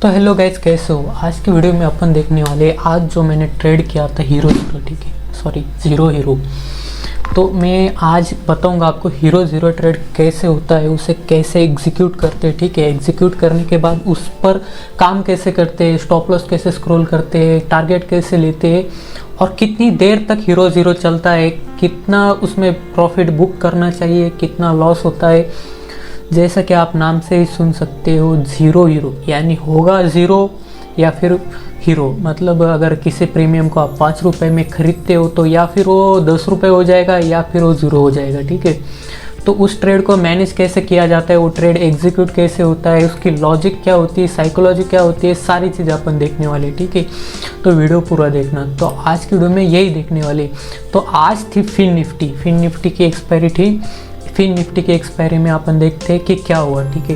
तो hello guys, कैसे हो। आज की वीडियो में अपन देखने वाले आज जो मैंने ट्रेड किया था हीरो ज़ीरो, ठीक है, सॉरी हीरो। तो मैं आज बताऊंगा आपको हीरो ज़ीरो ट्रेड कैसे होता है, उसे कैसे एग्जीक्यूट करते हैं, ठीक है। एग्जीक्यूट करने के बाद उस पर काम कैसे करते हैं, स्टॉप लॉस कैसे स्क्रॉल करते हैं, टारगेट कैसे लेते हैं और कितनी देर तक हीरो ज़ीरो चलता है, कितना उसमें प्रॉफिट बुक करना चाहिए, कितना लॉस होता है। जैसा कि आप नाम से ही सुन सकते हो, ज़ीरो हीरो यानी होगा ज़ीरो या फिर हीरो। मतलब अगर किसी प्रीमियम को आप 5 रुपये में ख़रीदते हो तो या फिर वो 10 रुपये हो जाएगा या फिर वो ज़ीरो हो जाएगा, ठीक है। तो उस ट्रेड को मैनेज कैसे किया जाता है, वो ट्रेड एग्जीक्यूट कैसे होता है, उसकी लॉजिक क्या होती है, साइकोलॉजी क्या होती है, सारी चीज़ अपन देखने वाले, ठीक है। तो वीडियो पूरा देखना। तो आज की वीडियो में यही देखने वाले। तो आज थी फिन निफ्टी की एक्सपायरी थी। फिन निफ्टी की एक्सपायरी में अपन देखते हैं कि क्या हुआ, ठीक है।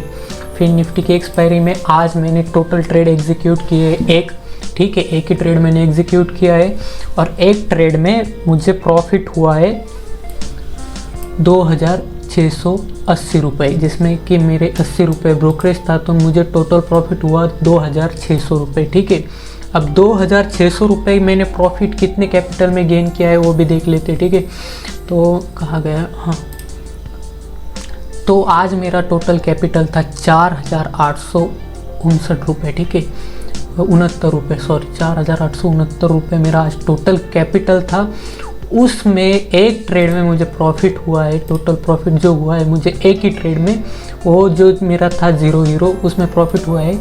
फिन निफ्टी की एक्सपायरी में आज मैंने टोटल ट्रेड एग्जीक्यूट किए एक, ठीक है, एक ही ट्रेड मैंने एग्जीक्यूट किया है और एक ट्रेड में मुझे प्रॉफिट हुआ है 2680 रुपये, जिसमें कि मेरे 80 रुपये ब्रोकरेज था, तो मुझे टोटल प्रॉफिट हुआ 2600 रुपये, ठीक है। अब 2600 रुपये मैंने प्रॉफिट कितने कैपिटल में गेन किया है वो भी देख लेते, ठीक है। तो कहाँ गया, हाँ, तो आज मेरा टोटल कैपिटल था 4869 रुपये, ठीक है, 69 रुपये, सॉरी 4869 रुपये मेरा आज टोटल कैपिटल था। उसमें एक ट्रेड में मुझे प्रॉफिट हुआ है, टोटल प्रॉफिट जो हुआ है मुझे एक ही ट्रेड में, वो जो मेरा था ज़ीरो हीरो, उसमें प्रॉफिट हुआ है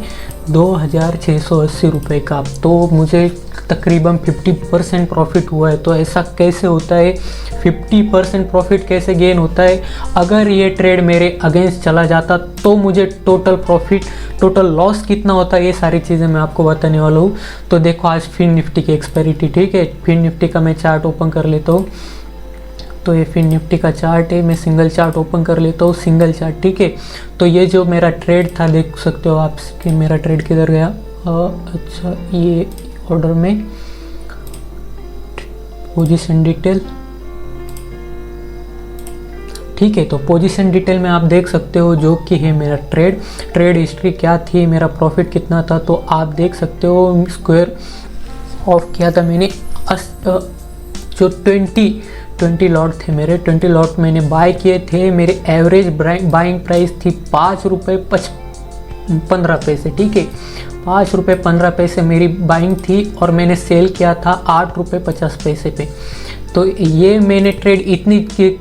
2680 रुपये का। तो मुझे तकरीबन 50% प्रॉफिट हुआ है। तो ऐसा कैसे होता है, 50% प्रॉफिट कैसे गेन होता है। अगर ये ट्रेड मेरे अगेंस्ट चला जाता तो मुझे टोटल प्रॉफिट, टोटल लॉस कितना होता है, ये सारी चीज़ें मैं आपको बताने वाला हूँ। तो देखो आज फिन निफ्टी की एक्सपायरी थी, ठीक है। फिन निफ्टी का मैं चार्ट ओपन कर लेता हूँ। तो ये फिन निफ्टी का चार्ट है, मैं सिंगल चार्ट ओपन कर लेता हूँ, सिंगल चार्ट, ठीक है। तो ये जो मेरा ट्रेड था, देख सकते हो आप कि मेरा ट्रेड किधर गया। अच्छा, ये ऑर्डर में पोजीशन डिटेल, ठीक है। तो पोजीशन डिटेल में आप देख सकते हो जो कि है मेरा ट्रेड हिस्ट्री क्या थी, मेरा प्रॉफिट कितना था। तो आप देख सकते हो स्क्वायर ऑफ किया था मैंने, जो 20 लॉट थे मेरे, 20 लॉट मैंने बाय किए थे। मेरे एवरेज बाइंग प्राइस थी 5 रुपये 15 पैसे, ठीक है, 5 रुपये 15 पैसे मेरी बाइंग थी और मैंने सेल किया था 8 रुपये 50 पैसे पे। तो ये मैंने ट्रेड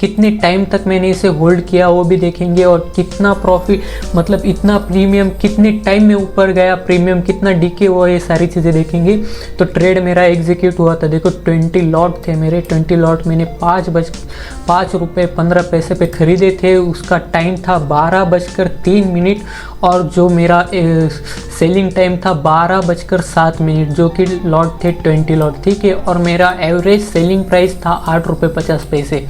कितने टाइम तक मैंने इसे होल्ड किया वो भी देखेंगे, और कितना प्रॉफिट, मतलब इतना प्रीमियम कितने टाइम में ऊपर गया, प्रीमियम कितना डीके हुआ, ये सारी चीज़ें देखेंगे। तो ट्रेड मेरा एग्जीक्यूट हुआ था, देखो 20 लॉट थे मेरे, 20 लॉट मैंने 5 रुपये 15 पैसे पे ख़रीदे थे। उसका टाइम था 12:03 और जो मेरा सेलिंग टाइम था 12:07, जो कि लॉट थे 20 लॉट, ठीक है। और मेरा एवरेज सेलिंग प्राइस था 8 रुपये 50 पैसे,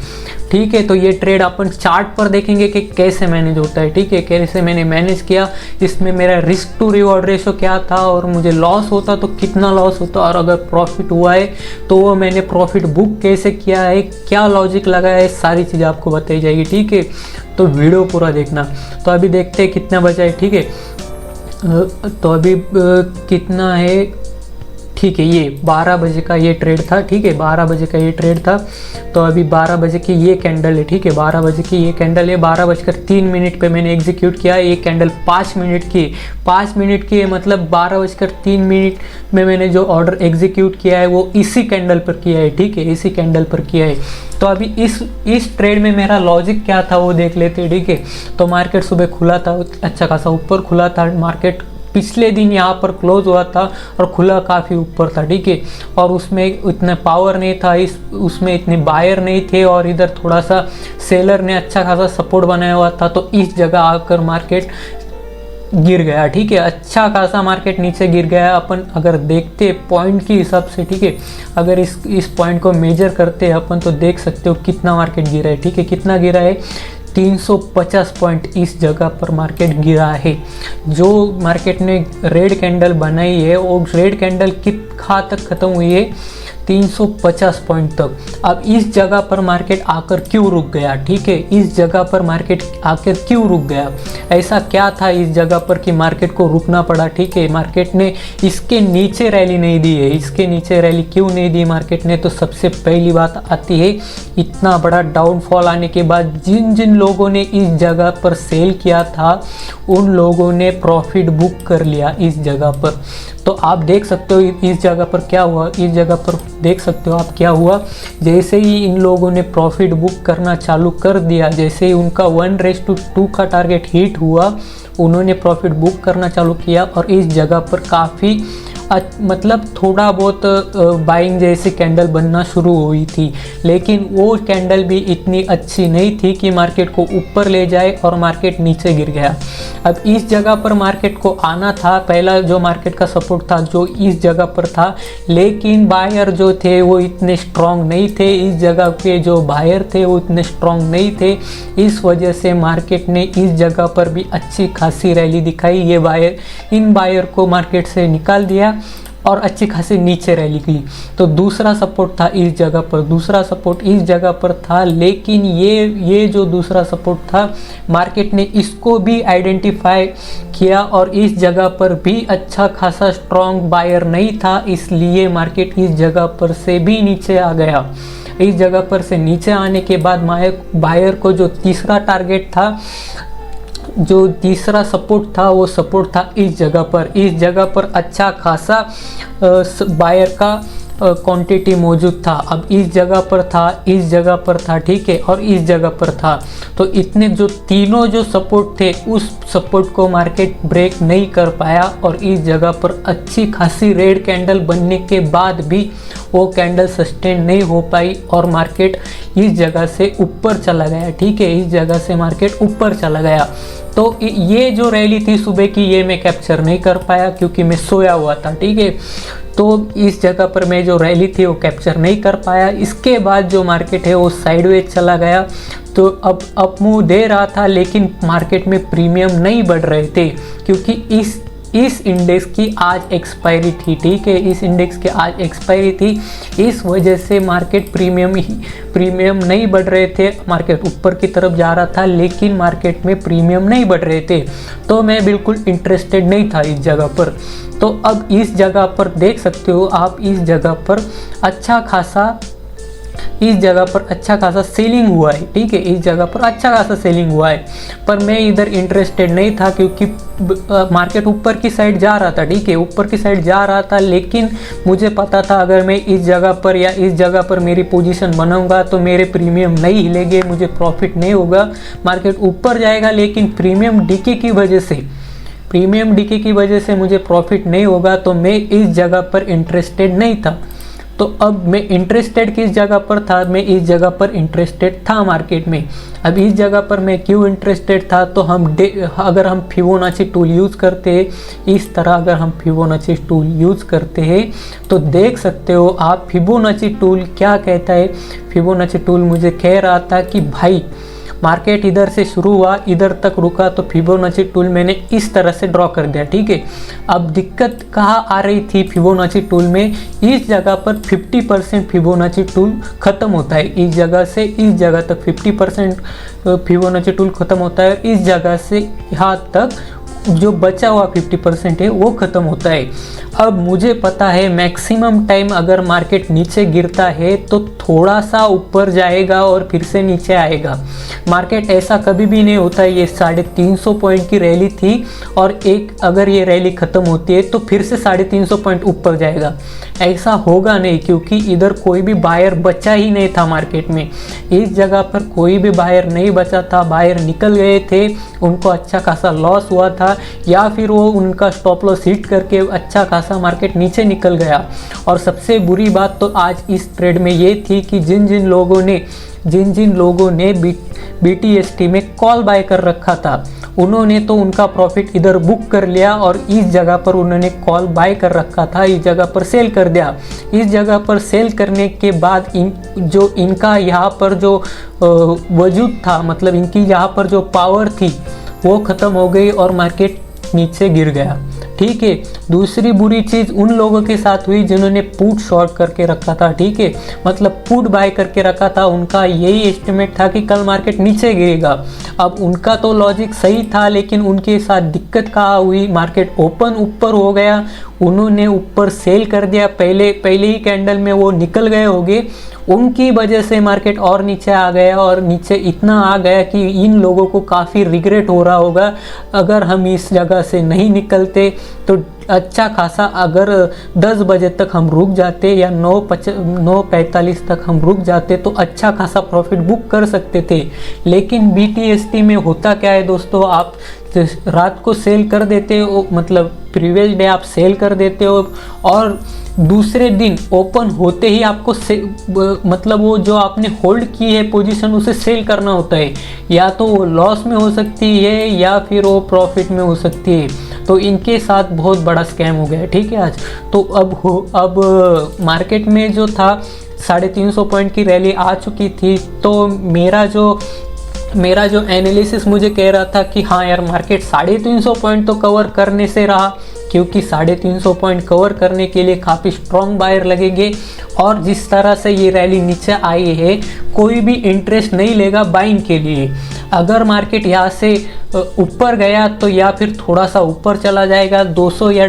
ठीक है। तो ये ट्रेड अपन चार्ट पर देखेंगे कि कैसे मैनेज होता है, ठीक है, कैसे मैंने मैनेज किया, इसमें मेरा रिस्क टू रिवॉर्ड रेशो क्या था और मुझे लॉस होता तो कितना लॉस होता, और अगर प्रॉफिट हुआ है तो वो मैंने प्रॉफिट बुक कैसे किया है, क्या लॉजिक लगाया है, सारी चीज़ें आपको बताई जाएगी, ठीक है। तो वीडियो पूरा देखना। तो अभी देखते हैं कितना बचा है, ठीक है। तो अभी कितना है, ठीक है, ये 12 बजे का ये ट्रेड था, ठीक है, 12 बजे का ये ट्रेड था। तो अभी 12 बजे की ये कैंडल है, ठीक है, 12 बजे की ये कैंडल है। 12:03 पे मैंने एग्जीक्यूट किया। ये कैंडल 5 मिनट की है, मतलब 12:03 में मैंने जो ऑर्डर एग्जीक्यूट किया है वो इसी कैंडल पर किया है, ठीक है, इसी कैंडल पर किया है। तो अभी इस ट्रेड में मेरा लॉजिक क्या था वो देख लेते हैं, ठीक है। तो मार्केट सुबह खुला था, अच्छा खासा ऊपर खुला था मार्केट। पिछले दिन यहाँ पर क्लोज हुआ था और खुला काफ़ी ऊपर था, ठीक है। और उसमें इतना पावर नहीं था, उसमें इतने बायर नहीं थे, और इधर थोड़ा सा सेलर ने अच्छा खासा सपोर्ट बनाया हुआ था। तो इस जगह आकर मार्केट गिर गया, ठीक है, अच्छा खासा मार्केट नीचे गिर गया। अपन अगर देखते पॉइंट के हिसाब से, ठीक है, अगर इस पॉइंट को मेजर करते हैं अपन तो देख सकते हो कितना मार्केट गिरा है, ठीक है, कितना गिरा है, 350 पॉइंट इस जगह पर मार्केट गिरा है। जो मार्केट ने रेड कैंडल बनाई है वो रेड कैंडल कहाँ तक ख़त्म हुई है, 350 पॉइंट तक। अब इस जगह पर मार्केट आकर क्यों रुक गया, ठीक है, इस जगह पर मार्केट आकर क्यों रुक गया, ऐसा क्या था इस जगह पर कि मार्केट को रुकना पड़ा, ठीक है। मार्केट ने इसके नीचे रैली नहीं दी है, इसके नीचे रैली क्यों नहीं दी मार्केट ने, तो सबसे पहली बात आती है इतना बड़ा डाउनफॉल आने के बाद जिन जिन लोगों ने इस जगह पर सेल किया था उन लोगों ने प्रॉफिट बुक कर लिया इस जगह पर। तो आप देख सकते हो इस जगह पर क्या हुआ, इस जगह पर देख सकते हो आप क्या हुआ, जैसे ही इन लोगों ने प्रॉफिट बुक करना चालू कर दिया, जैसे ही उनका 1:2 का टारगेट हिट हुआ, उन्होंने प्रॉफिट बुक करना चालू किया और इस जगह पर काफ़ी मतलब थोड़ा बहुत बाइंग जैसी कैंडल बनना शुरू हुई थी, लेकिन वो कैंडल भी इतनी अच्छी नहीं थी कि मार्केट को ऊपर ले जाए और मार्केट नीचे गिर गया। अब इस जगह पर मार्केट को आना था, पहला जो मार्केट का सपोर्ट था जो इस जगह पर था, लेकिन बायर जो थे वो इतने स्ट्रॉन्ग नहीं थे, इस जगह के जो बायर थे वो इतने स्ट्रॉन्ग नहीं थे, इस वजह से मार्केट ने इस जगह पर भी अच्छी खासी रैली दिखाई। ये बायर, इन बायर को मार्केट से निकाल दिया और अच्छी खासी नीचे रैली की। तो दूसरा सपोर्ट था इस जगह पर, दूसरा सपोर्ट इस जगह पर था, लेकिन ये जो दूसरा सपोर्ट था मार्केट ने इसको भी आइडेंटिफाई किया और इस जगह पर भी अच्छा खासा स्ट्रॉन्ग बायर नहीं था, इसलिए मार्केट इस जगह पर से भी नीचे आ गया। इस जगह पर से नीचे आने के बाद बायर को जो तीसरा टारगेट था, जो तीसरा सपोर्ट था, वो सपोर्ट था इस जगह पर अच्छा खासा बायर का क्वांटिटी मौजूद था। अब इस जगह पर था, इस जगह पर था, ठीक है, और इस जगह पर था। तो इतने जो तीनों जो सपोर्ट थे उस सपोर्ट को मार्केट ब्रेक नहीं कर पाया और इस जगह पर अच्छी खासी रेड कैंडल बनने के बाद भी वो कैंडल सस्टेन नहीं हो पाई और मार्केट इस जगह से ऊपर चला गया, ठीक है, इस जगह से मार्केट ऊपर चला गया। तो ये जो रैली थी सुबह की, ये मैं कैप्चर नहीं कर पाया क्योंकि मैं सोया हुआ था, ठीक है। तो इस जगह पर मैं जो रैली थी वो कैप्चर नहीं कर पाया। इसके बाद जो मार्केट है वो साइडवेज चला गया, तो अब अप मूव दे रहा था, लेकिन मार्केट में प्रीमियम नहीं बढ़ रहे थे क्योंकि इस इंडेक्स की आज एक्सपायरी थी, ठीक है, इस इंडेक्स की आज एक्सपायरी थी, इस वजह से मार्केट प्रीमियम नहीं बढ़ रहे थे। मार्केट ऊपर की तरफ जा रहा था लेकिन मार्केट में प्रीमियम नहीं बढ़ रहे थे, तो मैं बिल्कुल इंटरेस्टेड नहीं था इस जगह पर। तो अब इस जगह पर देख सकते हो आप, इस जगह पर अच्छा खासा सेलिंग हुआ है, ठीक है, इस जगह पर अच्छा खासा सेलिंग हुआ है, पर मैं इधर इंटरेस्टेड नहीं था क्योंकि मार्केट ऊपर की साइड जा रहा था, ठीक है, ऊपर की साइड जा रहा था, लेकिन मुझे पता था अगर मैं इस जगह पर या इस जगह पर मेरी पोजीशन बनाऊंगा तो मेरे प्रीमियम नहीं हिलेंगे, मुझे प्रॉफिट नहीं होगा। मार्केट ऊपर जाएगा लेकिन प्रीमियम डीके की वजह से मुझे प्रॉफिट नहीं होगा, तो मैं इस जगह पर इंटरेस्टेड नहीं था। तो अब मैं इंटरेस्टेड किस जगह पर था, मैं इस जगह पर इंटरेस्टेड था मार्केट में। अब इस जगह पर मैं क्यों इंटरेस्टेड था, तो अगर हम फिबोनाची टूल यूज़ करते हैं, इस तरह अगर हम फिबोनाची टूल यूज़ करते हैं तो देख सकते हो आप फिबोनाची टूल क्या कहता है। फिबोनाची टूल मुझे कह रहा था कि भाई मार्केट इधर से शुरू हुआ, इधर तक रुका, तो फिबोनाची टूल मैंने इस तरह से ड्रॉ कर दिया, ठीक है। अब दिक्कत कहाँ आ रही थी फिबोनाची टूल में, इस जगह पर 50% फिबोनाची टूल ख़त्म होता है, इस जगह से इस जगह तक 50% फिबोनाची टूल ख़त्म होता है, इस जगह से यहाँ तक जो बचा हुआ 50% है वो ख़त्म होता है। अब मुझे पता है मैक्सिमम टाइम अगर मार्केट नीचे गिरता है तो थोड़ा सा ऊपर जाएगा और फिर से नीचे आएगा। मार्केट ऐसा कभी भी नहीं होता है। ये 350 पॉइंट की रैली थी और अगर ये रैली ख़त्म होती है तो फिर से 350 पॉइंट ऊपर जाएगा, ऐसा होगा नहीं क्योंकि इधर कोई भी बायर बचा ही नहीं था मार्केट में। इस जगह पर कोई भी बायर नहीं बचा था, बायर निकल गए थे, उनको अच्छा खासा लॉस हुआ था या फिर वो उनका स्टॉप लॉस हिट करके अच्छा खासा मार्केट नीचे निकल गया। और सबसे बुरी बात तो आज इस ट्रेड में ये थी कि जिन जिन लोगों ने BTST में कॉल बाय कर रखा था उन्होंने तो उनका प्रॉफिट इधर बुक कर लिया और इस जगह पर उन्होंने कॉल बाय कर रखा था, इस जगह पर सेल कर दिया। इस जगह पर सेल करने के बाद इनका यहाँ पर जो वजूद था, मतलब इनकी यहाँ पर जो पावर थी वो ख़त्म हो गई और मार्केट नीचे गिर गया। ठीक है। दूसरी बुरी चीज़ उन लोगों के साथ हुई जिन्होंने पुट शॉर्ट करके रखा था, ठीक है, मतलब पुट बाय करके रखा था। उनका यही एस्टिमेट था कि कल मार्केट नीचे गिरेगा। अब उनका तो लॉजिक सही था, लेकिन उनके साथ दिक्कत कहाँ हुई, मार्केट ओपन ऊपर हो गया, उन्होंने ऊपर सेल कर दिया, पहले ही कैंडल में वो निकल गए होंगे, उनकी वजह से मार्केट और नीचे आ गया, और नीचे इतना आ गया कि इन लोगों को काफ़ी रिग्रेट हो रहा होगा। अगर हम इस जगह से नहीं निकलते तो अच्छा खासा, अगर 10 बजे तक हम रुक जाते या 9:45 तक हम रुक जाते तो अच्छा खासा प्रॉफिट बुक कर सकते थे। लेकिन BTST में होता क्या है दोस्तों, आप रात को सेल कर देते हो, मतलब प्रीवियस डे आप सेल कर देते हो, और दूसरे दिन ओपन होते ही आपको मतलब वो जो आपने होल्ड की है पोजीशन उसे सेल करना होता है। या तो वो लॉस में हो सकती है या फिर वो प्रॉफिट में हो सकती है। तो इनके साथ बहुत बड़ा स्कैम हो गया, ठीक है आज। तो अब मार्केट में जो था 350 पॉइंट की रैली आ चुकी थी, तो मेरा जो एनालिसिस मुझे कह रहा था कि हाँ यार, मार्केट 350 पॉइंट तो कवर करने से रहा, क्योंकि 350 पॉइंट कवर करने के लिए काफ़ी स्ट्रॉन्ग बायर लगेंगे। और जिस तरह से ये रैली नीचे आई है, कोई भी इंटरेस्ट नहीं लेगा बाइंग के लिए। अगर मार्केट यहाँ से ऊपर गया तो या फिर थोड़ा सा ऊपर चला जाएगा 200 या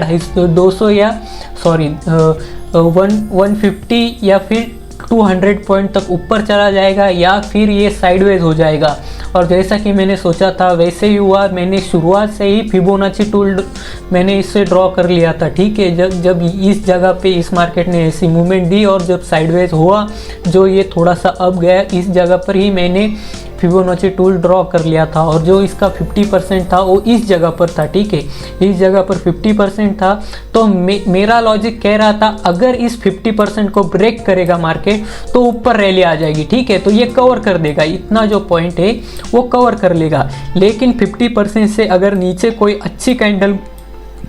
150 या फिर 200 पॉइंट तक ऊपर चला जाएगा, या फिर ये साइडवेज हो जाएगा। और जैसा कि मैंने सोचा था वैसे ही हुआ। मैंने शुरुआत से ही फिबोनाची टूल मैंने इससे ड्रॉ कर लिया था, ठीक है। जब इस जगह पे इस मार्केट ने ऐसी मूवमेंट दी और जब साइडवेज हुआ, जो ये थोड़ा सा अप गया, इस जगह पर ही मैंने फिबोनाची टूल ड्रॉ कर लिया था। और जो इसका 50% था वो इस जगह पर था, ठीक है, इस जगह पर 50% था। तो मेरा लॉजिक कह रहा था अगर इस 50% को ब्रेक करेगा मार्केट तो ऊपर रैली आ जाएगी, ठीक है, तो ये कवर कर देगा, इतना जो पॉइंट है वो कवर कर लेगा। लेकिन 50% से अगर नीचे कोई अच्छी कैंडल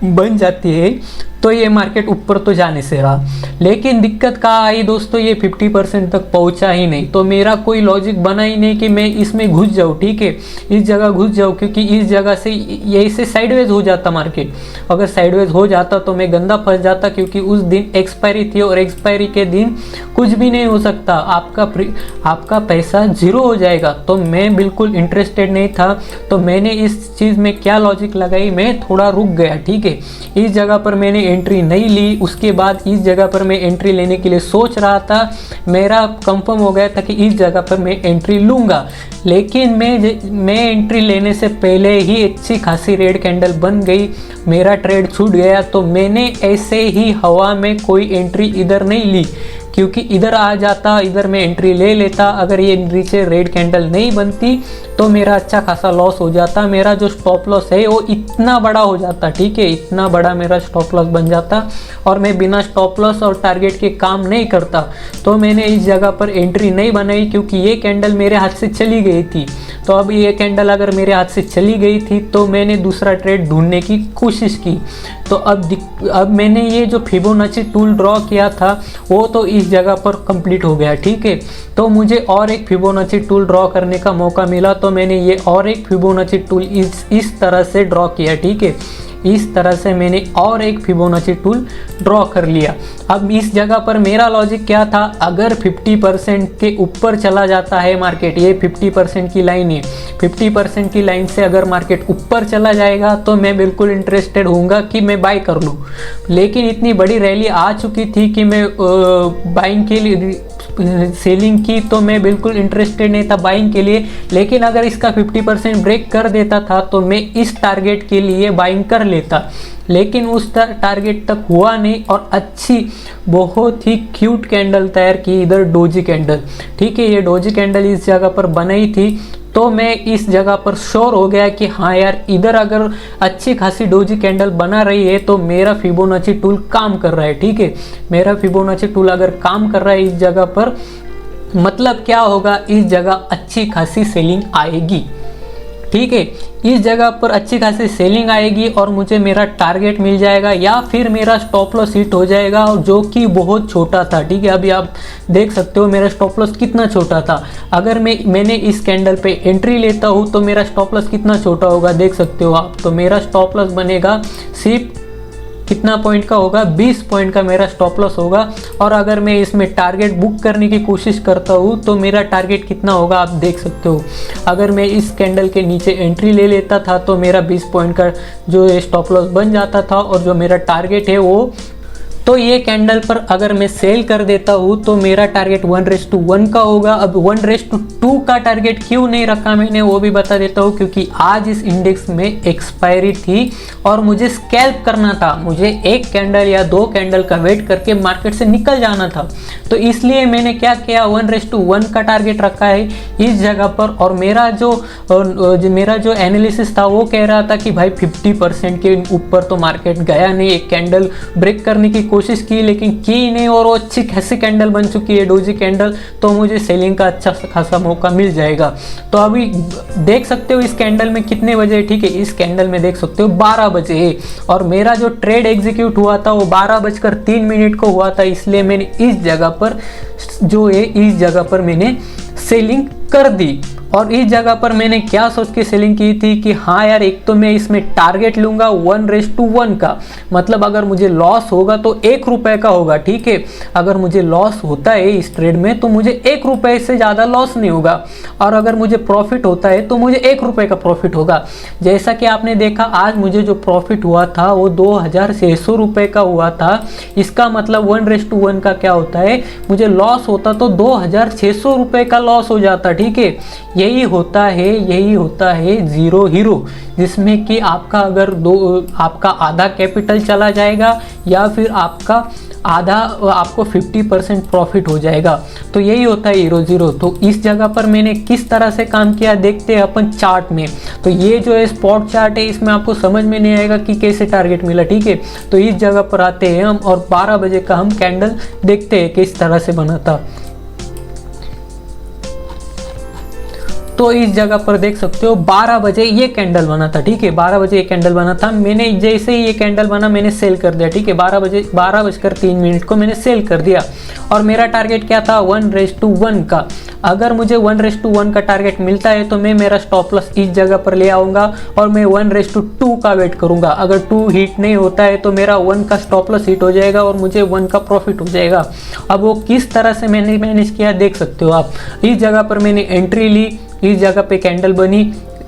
बन जाती है तो ये मार्केट ऊपर तो जाने से रहा। लेकिन दिक्कत कहाँ आई दोस्तों, ये 50% तक पहुंचा ही नहीं। तो मेरा कोई लॉजिक बना ही नहीं कि मैं इसमें घुस जाऊँ, ठीक है, इस जगह घुस जाऊँ, क्योंकि इस जगह से ये से साइडवेज हो जाता मार्केट। अगर साइडवेज हो जाता तो मैं गंदा फंस जाता, क्योंकि उस दिन एक्सपायरी थी और एक्सपायरी के दिन कुछ भी नहीं हो सकता, आपका पैसा जीरो हो जाएगा। तो मैं बिल्कुल इंटरेस्टेड नहीं था। तो मैंने इस चीज़ में क्या लॉजिक लगाई, मैं थोड़ा रुक गया, ठीक है, इस जगह पर मैंने एंट्री नहीं ली। उसके बाद इस जगह पर मैं एंट्री लेने के लिए सोच रहा था, मेरा कंफर्म हो गया था कि इस जगह पर मैं एंट्री लूँगा। लेकिन मैं एंट्री लेने से पहले ही अच्छी खासी रेड कैंडल बन गई, मेरा ट्रेड छूट गया। तो मैंने ऐसे ही हवा में कोई एंट्री इधर नहीं ली, क्योंकि इधर आ जाता, इधर मैं एंट्री ले लेता। अगर ये नीचे रेड कैंडल नहीं बनती तो मेरा अच्छा खासा लॉस हो जाता। मेरा जो स्टॉप लॉस है वो इतना बड़ा हो जाता, ठीक है, इतना बड़ा मेरा स्टॉप लॉस बन जाता, और मैं बिना स्टॉप लॉस और टारगेट के काम नहीं करता। तो मैंने इस जगह पर एंट्री नहीं बनाई, क्योंकि ये कैंडल मेरे हाथ से चली गई थी। तो अब ये कैंडल अगर मेरे हाथ से चली गई थी तो मैंने दूसरा ट्रेड ढूंढने की कोशिश की। तो अब मैंने ये जो फिबोनाची टूल ड्रॉ किया था वो तो इस जगह पर कंप्लीट हो गया, ठीक है। तो मुझे और एक फिबोनाची टूल ड्रॉ करने का मौका मिला, तो मैंने ये और एक फिबोनाची टूल इस तरह से ड्रॉ किया, ठीक है, इस तरह से मैंने और एक फिबोनाची टूल ड्रॉ कर लिया। अब इस जगह पर मेरा लॉजिक क्या था, अगर 50% के ऊपर चला जाता है मार्केट, ये 50% की लाइन है, 50% की लाइन से अगर मार्केट ऊपर चला जाएगा तो मैं बिल्कुल इंटरेस्टेड होऊंगा कि मैं बाय कर लूँ। लेकिन इतनी बड़ी रैली आ चुकी थी कि मैं बाइंग के लिए सेलिंग की, तो मैं बिल्कुल इंटरेस्टेड नहीं था बाइंग के लिए। लेकिन अगर इसका 50% ब्रेक कर देता था तो मैं इस टारगेट के लिए बाइंग कर लेता। लेकिन उस टारगेट तक हुआ नहीं, और अच्छी बहुत ही क्यूट कैंडल तैयार की इधर डोजी कैंडल, ठीक है, ये डोजी कैंडल इस जगह पर बनाई थी। तो मैं इस जगह पर श्योर हो गया कि हाँ यार, इधर अगर अच्छी खासी डोजी कैंडल बना रही है तो मेरा फिबोनाची टूल काम कर रहा है, ठीक है, मेरा फिबोनाची टूल अगर काम कर रहा है इस जगह पर, मतलब क्या होगा, इस जगह अच्छी खासी सेलिंग आएगी, ठीक है, इस जगह पर अच्छी खासी सेलिंग आएगी और मुझे मेरा टारगेट मिल जाएगा, या फिर मेरा स्टॉप लॉस हिट हो जाएगा, जो कि बहुत छोटा था, ठीक है। अभी आप देख सकते हो मेरा स्टॉप लॉस कितना छोटा था। अगर मैंने इस कैंडल पे एंट्री लेता हूँ तो मेरा स्टॉप लॉस कितना छोटा होगा, देख सकते हो आप। तो मेरा स्टॉप लॉस बनेगा सिर्फ कितना पॉइंट का होगा, 20 पॉइंट का मेरा स्टॉप लॉस होगा। और अगर मैं इसमें टारगेट बुक करने की कोशिश करता हूँ तो मेरा टारगेट कितना होगा आप देख सकते हो। अगर मैं इस कैंडल के नीचे एंट्री ले लेता था तो मेरा 20 पॉइंट का जो स्टॉप लॉस बन जाता था, और जो मेरा टारगेट है वो, तो ये कैंडल पर अगर मैं सेल कर देता हूँ तो मेरा टारगेट 1:1 का होगा। अब 1:2 का टारगेट क्यों नहीं रखा मैंने वो भी बता देता हूँ, क्योंकि आज इस इंडेक्स में एक्सपायरी थी और मुझे स्कैल्प करना था, मुझे एक कैंडल या 2 कैंडल का वेट करके मार्केट से निकल जाना था। तो इसलिए मैंने क्या किया, 1:1 का टारगेट रखा है इस जगह पर। और मेरा जो एनालिसिस था वो कह रहा था कि भाई 50% के ऊपर तो मार्केट गया नहीं, एक कैंडल ब्रेक करने की कोशिश की लेकिन की नहीं, और वो अच्छी खासी कैंडल बन चुकी है डोजी कैंडल, तो मुझे सेलिंग का अच्छा खासा मौका मिल जाएगा। तो अभी देख सकते हो इस कैंडल में कितने बजे, ठीक है, इस कैंडल में देख सकते हो 12 बजे है, और मेरा जो ट्रेड एग्जीक्यूट हुआ था वो 12:03 को हुआ था। इसलिए मैंने इस जगह पर जो है, इस जगह पर मैंने सेलिंग कर दी। और इस जगह पर मैंने क्या सोच के सेलिंग की थी कि हाँ यार, एक तो मैं इसमें टारगेट लूंगा 1:1 का, मतलब अगर मुझे लॉस होगा तो 1 रुपए का होगा, ठीक है। अगर मुझे लॉस होता है इस ट्रेड में तो मुझे 1 रुपए से ज़्यादा लॉस नहीं होगा, और अगर मुझे प्रॉफिट होता है तो मुझे 1 रुपए का प्रॉफिट होगा। जैसा कि आपने देखा आज मुझे जो प्रॉफिट हुआ था वो 2600 रुपये का हुआ था। इसका मतलब 1:1 का क्या होता है, मुझे लॉस होता तो 2600 रुपये का लॉस हो जाता, ठीक है। यही होता है जीरो हीरो, जिसमें कि आपका अगर आपका आधा कैपिटल चला जाएगा या फिर आपको 50% प्रॉफिट हो जाएगा। तो यही होता है हीरो जीरो। तो इस जगह पर मैंने किस तरह से काम किया देखते हैं अपन चार्ट में। तो ये जो है स्पॉट चार्ट है, इसमें आपको समझ में नहीं आएगा कि कैसे टारगेट मिला, ठीक है। तो इस जगह पर आते हैं हम और 12 बजे का हम कैंडल देखते हैं किस तरह से बना था। तो इस जगह पर देख सकते हो 12 बजे ये कैंडल बना था, ठीक है। 12 बजे ये कैंडल बना था, मैंने जैसे ही ये कैंडल बना मैंने सेल कर दिया, ठीक है। 12:03 को मैंने सेल कर दिया, और मेरा टारगेट क्या था 1:1 का। अगर मुझे 1:1 का टारगेट मिलता है तो मैं मेरा स्टॉप लॉस इस जगह पर ले आऊँगा और मैं 1:2 का वेट करूँगा। अगर 2 हिट नहीं होता है तो मेरा 1 का स्टॉप लॉस हिट हो जाएगा और मुझे 1 का प्रॉफिट हो जाएगा। अब वो किस तरह से मैंने मैनेज किया देख सकते हो आप। इस जगह पर मैंने एंट्री ली, इस जगह पे कैंडल बनी,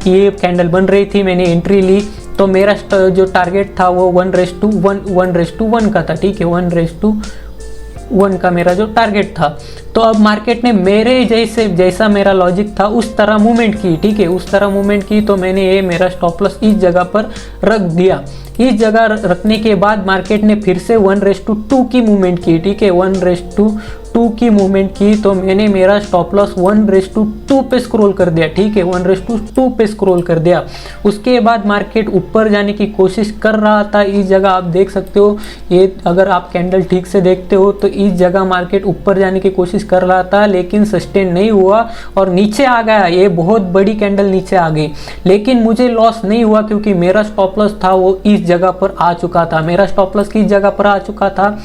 ये कैंडल बन रही थी, मैंने एंट्री ली, तो मेरा जो टारगेट था वो 1:1 का था, ठीक है। 1:1 का मेरा जो टारगेट था। तो अब मार्केट ने मेरे जैसा मेरा लॉजिक था उस तरह मूवमेंट की, ठीक है, उस तरह मूवमेंट की। तो मैंने ये मेरा स्टॉप लॉस इस जगह पर रख दिया। इस जगह रखने के बाद मार्केट ने फिर से 1:2 की मूवमेंट की, ठीक है, 1:2 की मूवमेंट की। तो मैंने मेरा स्टॉप लॉस 1:2 पे स्क्रॉल कर दिया, ठीक है, 1:2 पे स्क्रॉल कर दिया। उसके बाद मार्केट ऊपर जाने की कोशिश कर रहा था। इस जगह आप देख सकते हो, ये अगर आप कैंडल ठीक से देखते हो तो इस जगह मार्केट ऊपर जाने की कोशिश कर रहा था, लेकिन सस्टेन नहीं हुआ और नीचे आ गया। ये बहुत बड़ी कैंडल नीचे आ गई, लेकिन मुझे लॉस नहीं हुआ क्योंकि मेरा स्टॉप लॉस था वो इस जगह पर आ चुका था। मेरा स्टॉप लॉस किस जगह पर आ चुका था,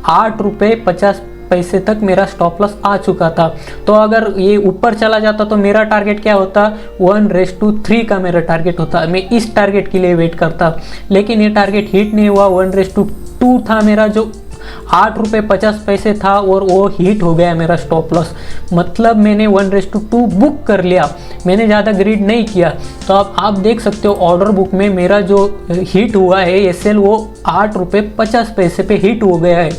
8.50 रुपये तक मेरा स्टॉप लॉस आ चुका था। तो अगर ये ऊपर चला जाता तो मेरा टारगेट क्या होता, 1:3 का मेरा टारगेट होता। मैं इस टारगेट के लिए वेट करता, लेकिन ये टारगेट हिट नहीं हुआ। 1:2 था मेरा जो 8.50 रुपये था, और वो हिट हो गया मेरा स्टॉप लॉस। मतलब मैंने 1:2 बुक कर लिया, मैंने ज़्यादा ग्रीड नहीं किया। तो अब आप देख सकते हो ऑर्डर बुक में मेरा जो हिट हुआ है एसएल वो 8.50 रुपये पे हिट हो गया है।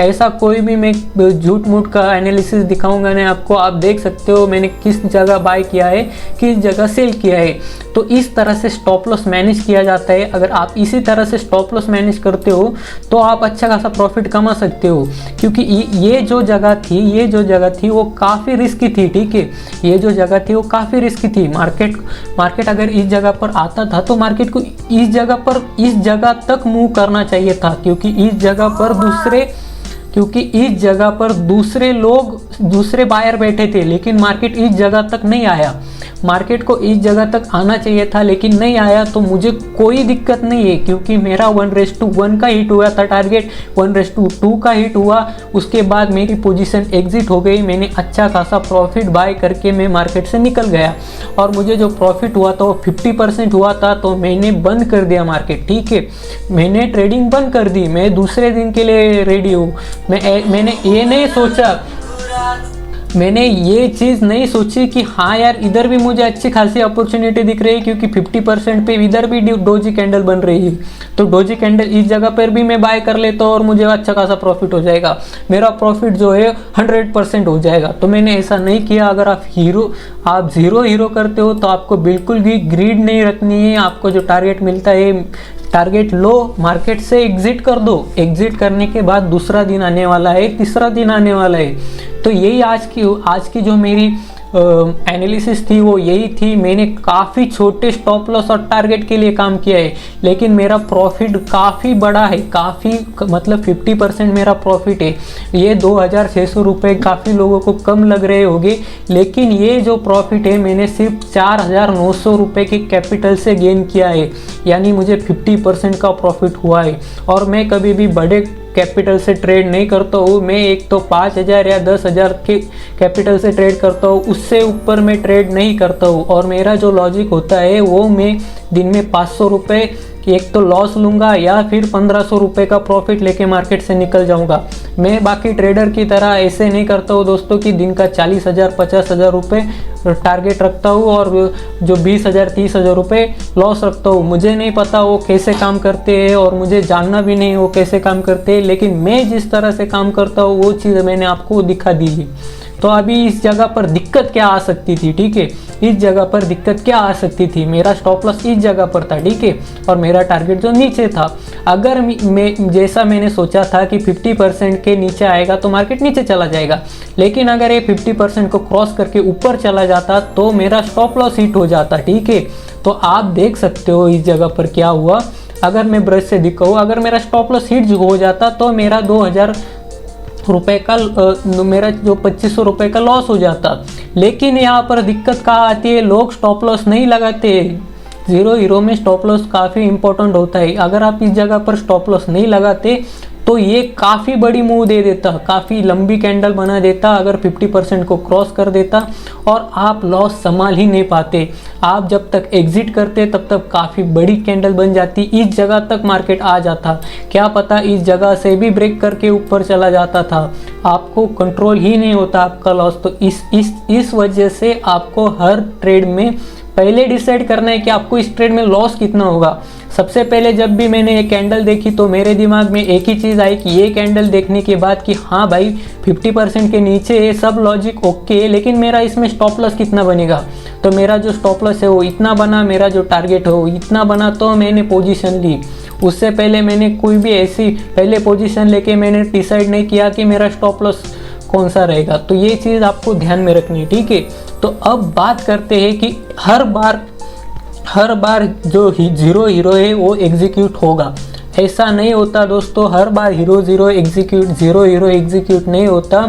ऐसा कोई भी मैं झूठ मूठ का एनालिसिस दिखाऊंगा नहीं आपको। आप देख सकते हो मैंने किस जगह बाय किया है, किस जगह सेल किया है। तो इस तरह से स्टॉप लॉस मैनेज किया जाता है। अगर आप इसी तरह से स्टॉप लॉस मैनेज करते हो तो आप अच्छा खासा प्रॉफिट कमा सकते हो, क्योंकि ये जो जगह थी वो काफ़ी रिस्की थी, ठीक है। ये जो जगह थी वो काफ़ी रिस्की थी। मार्केट अगर इस जगह पर आता था तो मार्केट को इस जगह तक मूव करना चाहिए था, क्योंकि इस जगह पर दूसरे लोग दूसरे बायर बैठे थे, लेकिन मार्केट इस जगह तक नहीं आया। मार्केट को इस जगह तक आना चाहिए था लेकिन नहीं आया, तो मुझे कोई दिक्कत नहीं है क्योंकि मेरा 1:1 का हिट हुआ था टारगेट, 1:2 का हिट हुआ, उसके बाद मेरी पोजीशन एग्जिट हो गई, मैंने अच्छा खासा प्रॉफिट बाय करके मैं मार्केट से निकल गया और मुझे जो प्रॉफिट हुआ था वो 50% हुआ था, तो मैंने बंद कर दिया मार्केट। ठीक है, मैंने ट्रेडिंग बंद कर दी, मैं दूसरे दिन के लिए रेडी हूँ। मैंने ये नहीं सोचा, मैंने ये चीज़ नहीं सोची कि हाँ यार इधर भी मुझे अच्छी खासी अपॉर्चुनिटी दिख रही है क्योंकि 50% पे इधर भी डोजी कैंडल बन रही है, तो डोजी कैंडल इस जगह पर भी मैं बाय कर लेता हूँ और मुझे अच्छा खासा प्रॉफिट हो जाएगा, मेरा प्रॉफिट जो है 100% हो जाएगा। तो मैंने ऐसा नहीं किया। अगर आप ज़ीरो हीरो करते हो तो आपको बिल्कुल भी ग्रीड नहीं रखनी है। आपको जो टारगेट मिलता है, टारगेट लो, मार्केट से एग्जिट कर दो, एग्जिट करने के बाद दूसरा दिन आने वाला है, तीसरा दिन आने वाला है। तो यही आज की जो मेरी एनालिसिस थी वो यही थी। मैंने काफ़ी छोटे स्टॉप लॉस और टारगेट के लिए काम किया है लेकिन मेरा प्रॉफिट काफ़ी बड़ा है, काफ़ी मतलब 50% मेरा प्रॉफिट है। ये 2600 रुपये काफ़ी लोगों को कम लग रहे होंगे, लेकिन ये जो प्रॉफिट है मैंने सिर्फ 4900 रुपये के कैपिटल से गेन किया है, यानी मुझे 50% का प्रॉफिट हुआ है। और मैं कभी भी बड़े कैपिटल से ट्रेड नहीं करता हूँ, मैं एक तो 5000 या 10,000 के कैपिटल से ट्रेड करता हूँ, उससे ऊपर मैं ट्रेड नहीं करता हूँ। और मेरा जो लॉजिक होता है वो मैं दिन में 500 रुपये एक तो लॉस लूँगा या फिर 1500 रुपये का प्रॉफिट लेके मार्केट से निकल जाऊँगा। मैं बाकी ट्रेडर की तरह ऐसे नहीं करता हूँ दोस्तों कि दिन का 40,000 50,000 रुपये टारगेट रखता हूँ और जो 20,000 30,000 रुपये लॉस रखता हूँ। मुझे नहीं पता वो कैसे काम करते हैं और मुझे जानना भी नहीं वो कैसे काम करते हैं, लेकिन मैं जिस तरह से काम करता हूँ वो चीज़ मैंने आपको दिखा दी है। तो अभी इस जगह पर दिक्कत क्या आ सकती थी, ठीक है, इस जगह पर दिक्कत क्या आ सकती थी, मेरा स्टॉप लॉस इस जगह पर था, ठीक है, और मेरा टारगेट जो नीचे था। अगर मैं जैसा मैंने सोचा था कि 50% के नीचे आएगा तो मार्केट नीचे चला जाएगा, लेकिन अगर ये 50% को क्रॉस करके ऊपर चला जाता तो मेरा स्टॉप लॉस हिट हो जाता, ठीक है। तो आप देख सकते हो इस जगह पर क्या हुआ। अगर मैं ब्रश से दिखाऊँ, अगर मेरा स्टॉप लॉस हिट हो जाता तो मेरा 2000 रुपये का मेरा जो 2500 रुपये का लॉस हो जाता। लेकिन यहाँ पर दिक्कत कहाँ आती है, लोग स्टॉप लॉस नहीं लगाते। ज़ीरो हीरो में स्टॉप लॉस काफ़ी इंपॉर्टेंट होता है। अगर आप इस जगह पर स्टॉप लॉस नहीं लगाते तो ये काफ़ी बड़ी मूव दे देता, काफ़ी लंबी कैंडल बना देता अगर 50% को क्रॉस कर देता और आप लॉस संभाल ही नहीं पाते। आप जब तक एग्जिट करते तब तक काफ़ी बड़ी कैंडल बन जाती, इस जगह तक मार्केट आ जाता, क्या पता इस जगह से भी ब्रेक करके ऊपर चला जाता था। आपको कंट्रोल ही नहीं होता आपका लॉस। तो इस वजह से आपको हर ट्रेड में पहले डिसाइड करना है कि आपको इस ट्रेड में लॉस कितना होगा। सबसे पहले जब भी मैंने ये कैंडल देखी तो मेरे दिमाग में एक ही चीज़ आई कि ये कैंडल देखने के बाद कि हाँ भाई 50% के नीचे ये सब लॉजिक ओके है, लेकिन मेरा इसमें स्टॉप लॉस कितना बनेगा। तो मेरा जो स्टॉप लॉस है वो इतना बना, मेरा जो टारगेट है वो इतना बना, तो मैंने पोजीशन ली। उससे पहले मैंने कोई भी ऐसी पहले पोजीशन लेके मैंने डिसाइड नहीं किया कि मेरा स्टॉप लॉस कौन सा रहेगा। तो ये चीज़ आपको ध्यान में रखनी है, ठीक है। तो अब बात करते हैं कि हर बार जो ज़ीरो हीरो है वो एग्जीक्यूट होगा। ऐसा नहीं होता दोस्तों, हर बार ज़ीरो हीरो एग्जीक्यूट नहीं होता।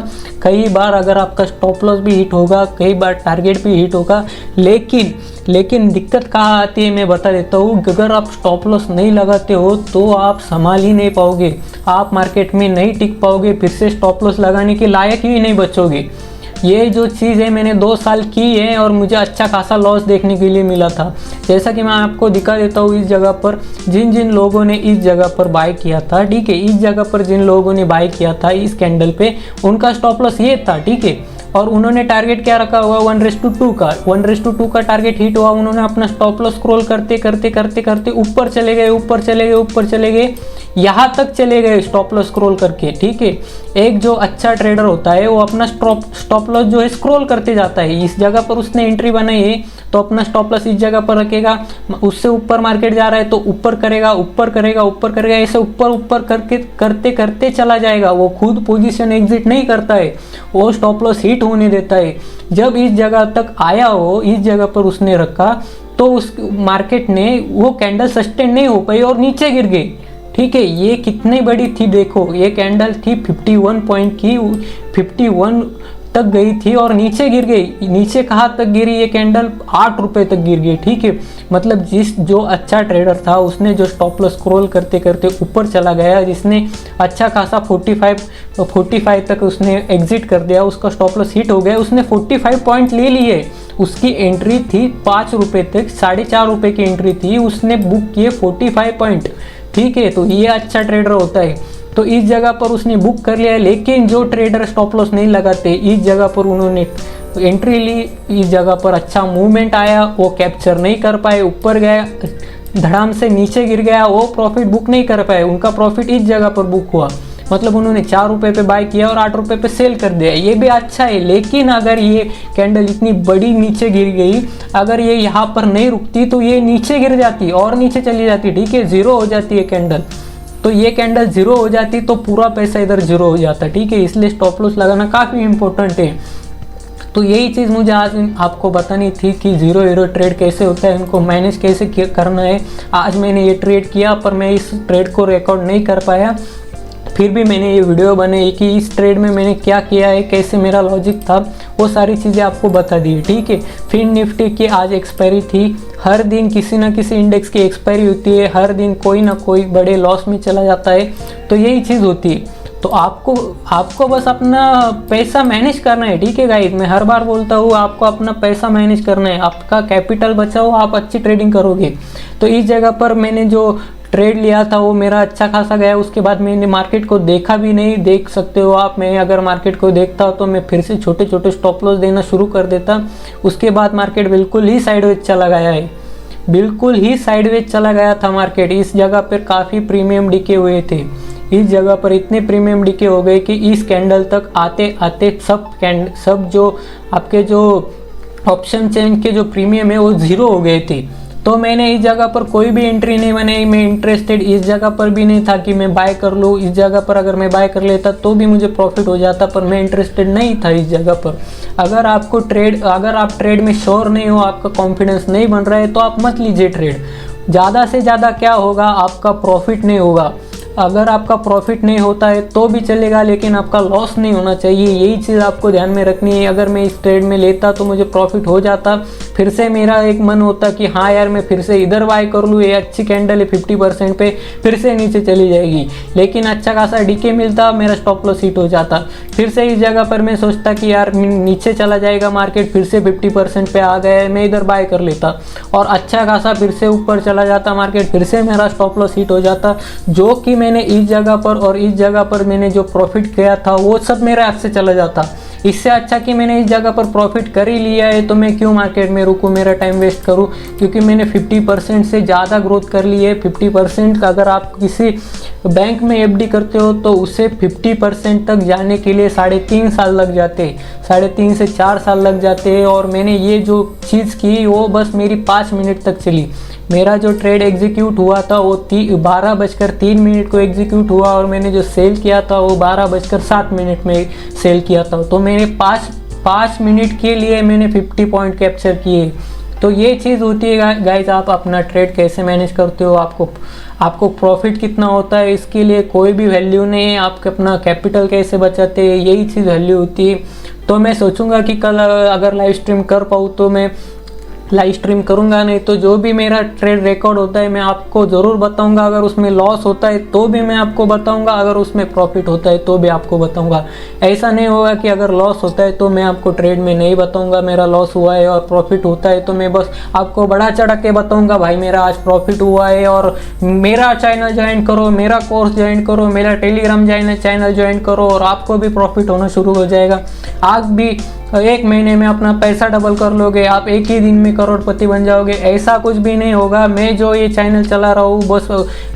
कई बार अगर आपका स्टॉप लॉस भी हिट होगा, कई बार टारगेट भी हिट होगा, लेकिन दिक्कत कहाँ आती है मैं बता देता हूँ। अगर आप स्टॉप लॉस नहीं लगाते हो तो आप संभाल ही नहीं पाओगे, आप मार्केट में नहीं टिक पाओगे, फिर से स्टॉप लॉस लगाने के लायक ही नहीं बचोगे। ये जो चीज़ है मैंने 2 साल की है और मुझे अच्छा खासा लॉस देखने के लिए मिला था। जैसा कि मैं आपको दिखा देता हूँ इस जगह पर जिन लोगों ने इस जगह पर बाय किया था, ठीक है, इस जगह पर जिन लोगों ने बाय किया था इस कैंडल पे, उनका स्टॉप लॉस ये था, ठीक है, और उन्होंने टारगेट क्या रखा हुआ 1:2 का 1:2 का टारगेट हिट हुआ। उन्होंने अपना स्टॉप लॉस स्क्रॉल करते ऊपर चले गए, यहाँ तक चले गए स्टॉप लॉस स्क्रॉल करके, ठीक है। एक जो अच्छा ट्रेडर होता है वो अपना स्टॉप लॉस जो है स्क्रॉल करते जाता है। इस जगह पर उसने एंट्री बनाई है तो अपना स्टॉप लॉस इस जगह पर रखेगा, उससे ऊपर मार्केट जा रहा है तो ऊपर करेगा, ऐसे ऊपर करते चला जाएगा। वो खुद पोजीशन एग्जिट नहीं करता है, वो स्टॉप लॉस हिट होने देता है। जब इस जगह तक आया हो, इस जगह पर उसने रखा तो उस मार्केट ने वो कैंडल सस्टेन नहीं हो पाई और नीचे गिर गई, ठीक है। ये कितनी बड़ी थी देखो, ये कैंडल थी 51 पॉइंट की, 51 तक गई थी और नीचे गिर गई। नीचे कहाँ तक गिरी ये कैंडल? 8 रुपए तक गिर गई, ठीक है। मतलब जो अच्छा ट्रेडर था उसने जो स्टॉप लॉस स्क्रॉल करते करते ऊपर चला गया, जिसने अच्छा खासा 45 तक उसने एग्जिट कर दिया, उसका स्टॉप लॉस हिट हो गया, उसने 45 पॉइंट ले लिए। उसकी एंट्री थी 5 रुपए तक, 4.5 रुपए की एंट्री थी, उसने बुक किए 45 पॉइंट, ठीक है। तो ये अच्छा ट्रेडर होता है। तो इस जगह पर उसने बुक कर लिया। लेकिन जो ट्रेडर स्टॉप लॉस नहीं लगाते, इस जगह पर उन्होंने एंट्री ली, इस जगह पर अच्छा मूवमेंट आया, वो कैप्चर नहीं कर पाए, ऊपर गया धड़ाम से नीचे गिर गया, वो प्रॉफिट बुक नहीं कर पाए। उनका प्रॉफिट इस जगह पर बुक हुआ, मतलब उन्होंने 4 रुपए पे बाय किया और 8 रुपए पे सेल कर दिया, ये भी अच्छा है। लेकिन अगर ये कैंडल इतनी बड़ी नीचे गिर गई, अगर ये यहाँ पर नहीं रुकती तो ये नीचे गिर जाती और नीचे चली जाती, ठीक है, जीरो हो जाती है कैंडल। तो ये कैंडल जीरो हो जाती तो पूरा पैसा इधर जीरो हो जाता, ठीक है। इसलिए स्टॉप लॉस लगाना काफ़ी इंपॉर्टेंट है। तो यही चीज़ मुझे आज आपको बतानी थी कि जीरो ट्रेड कैसे होता है, इनको मैनेज कैसे करना है। आज मैंने ये ट्रेड किया, पर मैं इस ट्रेड को रिकॉर्ड नहीं कर पाया, फिर भी मैंने ये वीडियो बनाई कि इस ट्रेड में मैंने क्या किया है, कैसे मेरा लॉजिक था, वो सारी चीज़ें आपको बता दी, ठीक है। फिर निफ्टी की आज एक्सपायरी थी। हर दिन किसी ना किसी इंडेक्स की एक्सपायरी होती है, हर दिन कोई ना कोई बड़े लॉस में चला जाता है। तो यही चीज़ होती है। तो आपको बस अपना पैसा मैनेज करना है, ठीक है गाइस। मैं हर बार बोलता हूँ, आपको अपना पैसा मैनेज करना है, आपका कैपिटल बचाओ, आप अच्छी ट्रेडिंग करोगे। तो इस जगह पर मैंने जो ट्रेड लिया था वो मेरा अच्छा खासा गया। उसके बाद मैंने मार्केट को देखा भी नहीं, देख सकते हो आप। मैं अगर मार्केट को देखता तो मैं फिर से छोटे छोटे स्टॉप लॉस देना शुरू कर देता। उसके बाद मार्केट बिल्कुल ही साइडवेज चला गया है, बिल्कुल ही साइडवेज चला गया था मार्केट। इस जगह पर काफ़ी प्रीमियम डिके हुए थे, इस जगह पर इतने प्रीमियम डिके हो गए कि इस कैंडल तक आते आते सब जो आपके जो ऑप्शन चेन के जो प्रीमियम है वो ज़ीरो हो गए थे। तो मैंने इस जगह पर कोई भी एंट्री नहीं बनाई। मैं इंटरेस्टेड इस जगह पर भी नहीं था कि मैं बाय कर लूँ। इस जगह पर अगर मैं बाय कर लेता तो भी मुझे प्रॉफिट हो जाता, पर मैं इंटरेस्टेड नहीं था इस जगह पर। अगर आप ट्रेड में श्योर नहीं हो, आपका कॉन्फिडेंस नहीं बन रहा है, तो आप मत लीजिए ट्रेड। ज़्यादा से ज़्यादा क्या होगा, आपका प्रॉफिट नहीं होगा। अगर आपका प्रॉफिट नहीं होता है तो भी चलेगा, लेकिन आपका लॉस नहीं होना चाहिए। यही चीज़ आपको ध्यान में रखनी है। अगर मैं इस ट्रेड में लेता तो मुझे प्रॉफिट हो जाता, फिर से मेरा एक मन होता कि हाँ यार मैं फिर से इधर बाय कर लूँ, ये अच्छी कैंडल है 50% पे, फिर से नीचे चली जाएगी। लेकिन अच्छा खासा डीके मिलता, मेरा स्टॉप लॉस हिट हो जाता। फिर से इस जगह पर मैं सोचता कि यार नीचे चला जाएगा मार्केट, फिर से 50% पे आ गया है, मैं इधर बाय कर लेता और अच्छा खासा फिर से ऊपर चला जाता मार्केट, फिर से मेरा स्टॉप लॉस हिट हो जाता। जो कि मैंने इस जगह पर और इस जगह पर मैंने जो प्रॉफिट किया था वो सब मेरे हाथ से चला जाता। इससे अच्छा कि मैंने इस जगह पर प्रॉफिट कर ही लिया है, तो मैं क्यों मार्केट में रुकूं, मेरा टाइम वेस्ट करूं। क्योंकि मैंने 50% से ज़्यादा ग्रोथ कर ली है। 50% अगर आप किसी बैंक में एफडी करते हो तो उसे 50% तक जाने के लिए 3.5 साल लग जाते, 3.5 से 4 साल लग जाते हैं। और मैंने ये जो चीज़ की वो बस मेरी 5 मिनट तक चली। मेरा जो ट्रेड एग्जीक्यूट हुआ था वो 12:03 को एग्जीक्यूट हुआ और मैंने जो सेल किया था वो 12:07 में सेल किया था। तो मैंने 5 मिनट के लिए मैंने 50 पॉइंट कैप्चर किए। तो ये चीज़ होती है गाइज, आप अपना ट्रेड कैसे मैनेज करते हो, आपको प्रॉफिट कितना होता है, इसके लिए कोई भी वैल्यू नहीं है। आप अपना कैपिटल कैसे बचाते हैं, यही चीज़ वैल्यू होती है। तो मैं सोचूंगा कि कल अगर लाइव स्ट्रीम कर पाऊँ तो मैं लाइव स्ट्रीम करूंगा, नहीं तो जो भी मेरा ट्रेड रिकॉर्ड होता है मैं आपको ज़रूर बताऊंगा। अगर उसमें लॉस होता है तो भी मैं आपको बताऊंगा, अगर उसमें प्रॉफिट होता है तो भी आपको बताऊंगा। ऐसा नहीं होगा कि अगर लॉस होता है तो मैं आपको ट्रेड में नहीं बताऊंगा मेरा लॉस हुआ है, और प्रॉफिट होता है तो मैं बस आपको बड़ा चढ़ा के बताऊंगा भाई मेरा आज प्रॉफिट हुआ है और मेरा चैनल ज्वाइन करो, मेरा कोर्स ज्वाइन करो, मेरा टेलीग्राम चैनल ज्वाइन करो और आपको भी प्रॉफिट होना शुरू हो जाएगा। आप भी 1 महीने में अपना पैसा डबल कर लोगे, आप एक ही दिन में करोड़पति बन जाओगे। ऐसा कुछ भी नहीं होगा। मैं जो ये चैनल चला रहा हूँ बस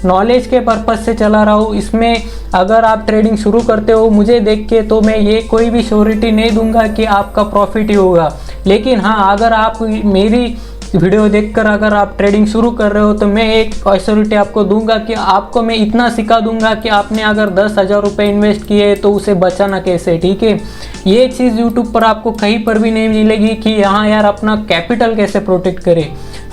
नॉलेज के पर्पज़ से चला रहा हूँ। इसमें अगर आप ट्रेडिंग शुरू करते हो मुझे देख के, तो मैं ये कोई भी श्योरिटी नहीं दूंगा कि आपका प्रॉफिट ही होगा। लेकिन हाँ, अगर आप मेरी वीडियो देखकर अगर आप ट्रेडिंग शुरू कर रहे हो तो मैं एक श्योरिटी आपको दूंगा कि आपको मैं इतना सिखा दूंगा कि आपने अगर 10,000 रुपये इन्वेस्ट किए तो उसे बचाना कैसे, ठीक है। ये चीज़ यूट्यूब पर आपको कहीं पर भी नहीं मिलेगी कि यहाँ यार अपना कैपिटल कैसे प्रोटेक्ट करें।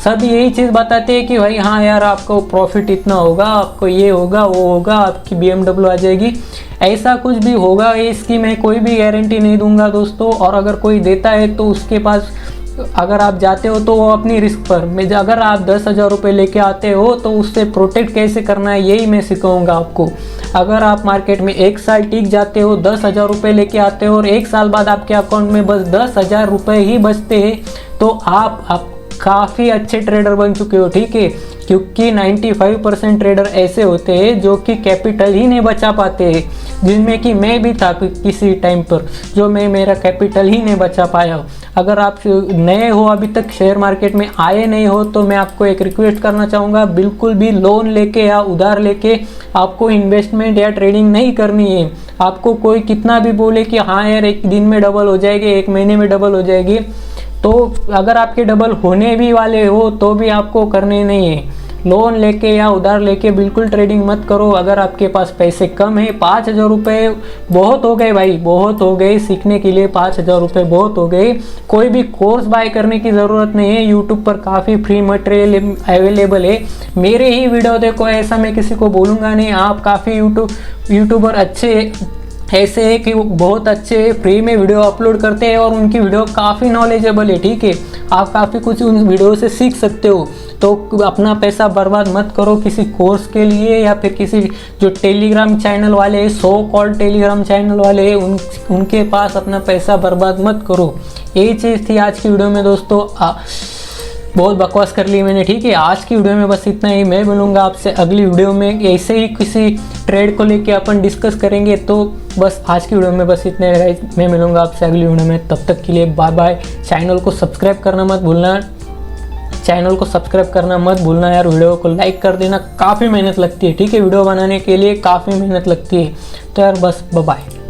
सब यही चीज़ बताते हैं कि भाई हाँ यार आपको प्रॉफिट इतना होगा, आपको ये होगा वो होगा, आपकी BMW आ जाएगी। ऐसा कुछ भी होगा इसकी मैं कोई भी गारंटी नहीं दूंगा दोस्तों। और अगर कोई देता है तो उसके पास अगर आप जाते हो तो वो अपनी रिस्क पर, अगर आप 10,000 रुपये लेके आते हो तो उससे प्रोटेक्ट कैसे करना है यही मैं सिखाऊंगा आपको। अगर आप मार्केट में 1 साल टिक जाते हो, 10,000 रुपये लेके आते हो और 1 साल बाद आपके अकाउंट में बस 10,000 रुपये ही बचते हैं तो आप काफ़ी अच्छे ट्रेडर बन चुके हो, ठीक है। क्योंकि 95% ट्रेडर ऐसे होते हैं जो कि कैपिटल ही नहीं बचा पाते हैं, जिनमें कि मैं भी था किसी टाइम पर, जो मेरा कैपिटल ही नहीं बचा पाया। अगर आप नए हो, अभी तक शेयर मार्केट में आए नहीं हो, तो मैं आपको एक रिक्वेस्ट करना चाहूँगा, बिल्कुल भी लोन लेके या उधार लेके आपको इन्वेस्टमेंट या ट्रेडिंग नहीं करनी है। आपको कोई कितना भी बोले कि हाँ यार 1 दिन में डबल हो जाएगी, 1 महीने में डबल हो जाएगी, तो अगर आपके डबल होने भी वाले हो तो भी आपको करने नहीं है। लोन लेके या उधार लेके बिल्कुल ट्रेडिंग मत करो। अगर आपके पास पैसे कम है, 5,000 रुपये बहुत हो गए भाई, बहुत हो गए सीखने के लिए, 5,000 रुपये बहुत हो गए। कोई भी कोर्स बाय करने की ज़रूरत नहीं है, यूट्यूब पर काफ़ी फ्री मटेरियल अवेलेबल है। मेरे ही वीडियो देखो, ऐसा मैं किसी को बोलूँगा नहीं। आप काफ़ी यूट्यूबर अच्छे ऐसे है कि वो बहुत अच्छे फ्री में वीडियो अपलोड करते हैं और उनकी वीडियो काफ़ी नॉलेजेबल है, ठीक है। आप काफ़ी कुछ उन वीडियो से सीख सकते हो। तो अपना पैसा बर्बाद मत करो किसी कोर्स के लिए या फिर किसी जो टेलीग्राम चैनल वाले हैं, सो कॉल्ड टेलीग्राम चैनल वाले हैं, उनके पास अपना पैसा बर्बाद मत करो। यही चीज़ थी आज की वीडियो में दोस्तों। बहुत बकवास कर ली मैंने, ठीक है। आज की वीडियो में बस इतना ही। मैं मिलूँगा आपसे अगली वीडियो में, ऐसे ही किसी ट्रेड को लेके अपन डिस्कस करेंगे। तो बस आज की वीडियो में बस इतने गाइस, मैं मिलूँगा आपसे अगली वीडियो में। तब तक के लिए बाय बाय। चैनल को सब्सक्राइब करना मत भूलना, चैनल को सब्सक्राइब करना मत भूलना यार। वीडियो को लाइक कर देना, काफ़ी मेहनत लगती है, ठीक है। वीडियो बनाने के लिए काफ़ी मेहनत लगती है। तो यार बस बाय बाय।